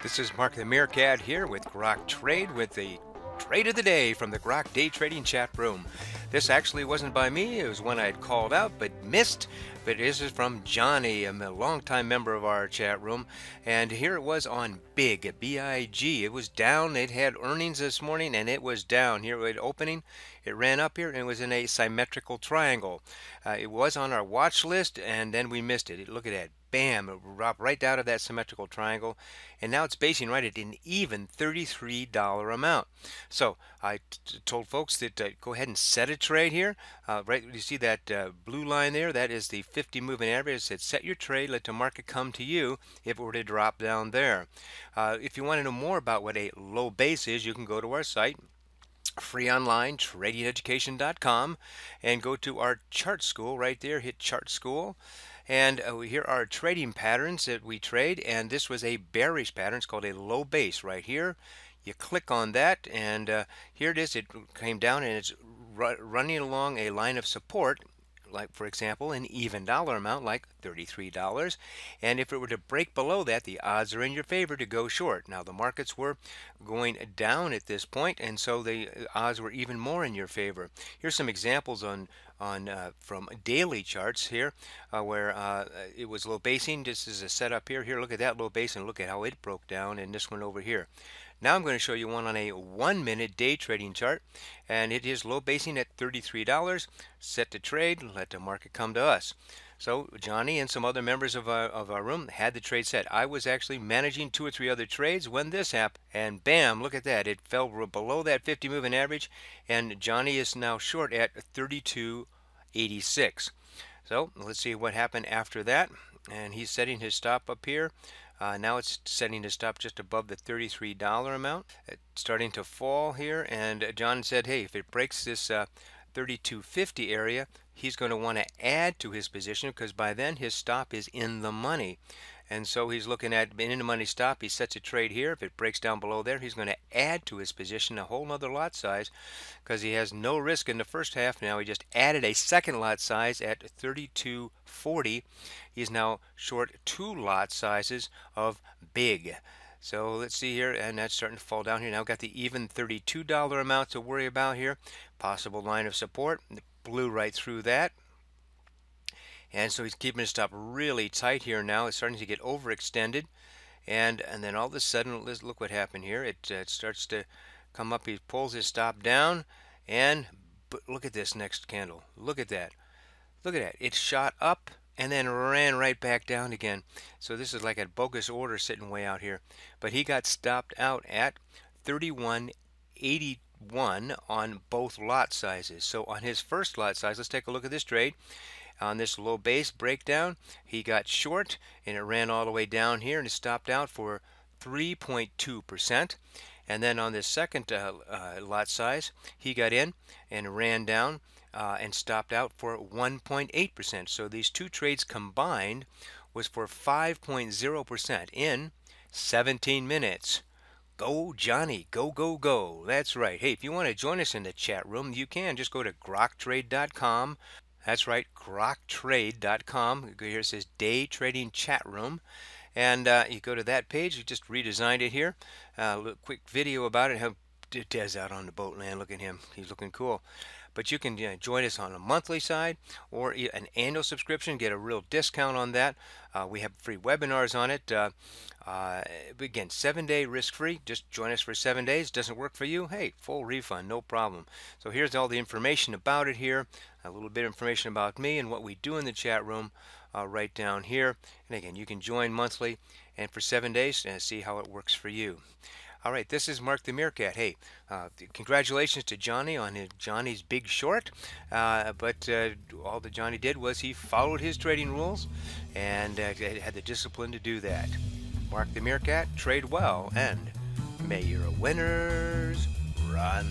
This is Mark the Meerkat here with Grok Trade with the trade of the day from the Grok Day Trading Chat Room. This actually wasn't by me. It was one I had called out but missed. But this is from Johnny, a longtime member of our chat room. And here it was on Big, B-I-G. It was down. It had earnings this morning and it was down. Here at opening, it ran up here and it was in a symmetrical triangle. It was on our watch list and then we missed it. Look at that. Bam, it dropped right out of that symmetrical triangle, and now it's basing right at an even $33 amount. So I told folks that go ahead and set a trade here. Right, you see that blue line there? That is the 50 moving average. It said set your trade, let the market come to you if it were to drop down there. If you want to know more about what a low base is, you can go to our site, free online, tradingeducation.com, and go to our chart school right there. Hit chart school. And here are trading patterns that we trade, and this was a bearish pattern. It's called a low base right here. You click on that, and here it is. It came down, and it's running along a line of support, like, for example, an even dollar amount, like $33. And if it were to break below that, the odds are in your favor to go short. Now, the markets were going down at this point, and so the odds were even more in your favor. Here's some examples from daily charts here where it was low basing. This is a setup here. Here, look at that low base and look at how it broke down, and this one over here. Now I'm going to show you one on a 1-minute day trading chart, and it is low basing at $33. Set to trade, let the market come to us. So Johnny and some other members of our room had the trade set. I was actually managing 2 or 3 other trades when this happened, and bam, look at that. It fell below that 50 moving average, and Johnny is now short at 32.86. So let's see what happened after that. And he's setting his stop up here. Now it's setting to stop just above the $33 amount. It's starting to fall here, and John said, hey, if it breaks this 32.50 area, he's going to want to add to his position because by then his stop is in the money. And so he's looking at in the money stop. He sets a trade here. If it breaks down below there, he's going to add to his position a whole nother lot size because he has no risk in the first half. Now he just added a second lot size at 32.40. He's now short 2 lot sizes of big. So let's see here, and that's starting to fall down here. Now got the even $32 amount to worry about here. Possible line of support. It blew right through that. And so he's keeping his stop really tight here now. It's starting to get overextended. And then all of a sudden, look what happened here. It starts to come up. He pulls his stop down. And look at this next candle. Look at that. Look at that. It shot up and then ran right back down again. So this is like a bogus order sitting way out here. But he got stopped out at 31.81 on both lot sizes. So on his first lot size, let's take a look at this trade. On this low base breakdown, he got short and it ran all the way down here and it stopped out for 3.2%. And then on this second lot size, he got in and ran down and stopped out for 1.8%. So these two trades combined was for 5.0% in 17 minutes. Go Johnny, go, go, go. That's right. Hey, if you want to join us in the chat room, you can. Just go to groktrade.com. That's right, groktrade.com. Here it says Day Trading Chat Room. And you go to that page. You just redesigned it here. A little quick video about it. How Des out on the boat land. Look at him. He's looking cool. But you can join us on a monthly side or an annual subscription. Get a real discount on that. We have free webinars on it. Again, 7-day risk-free. Just join us for 7 days. Doesn't work for you? Hey, full refund, no problem. So here's all the information about it here. A little bit of information about me and what we do in the chat room right down here. And again, you can join monthly and for 7 days and see how it works for you. All right, this is Mark the Meerkat. Hey, congratulations to Johnny on Johnny's big short. But all that Johnny did was he followed his trading rules and had the discipline to do that. Mark the Meerkat, trade well, and may your winners run.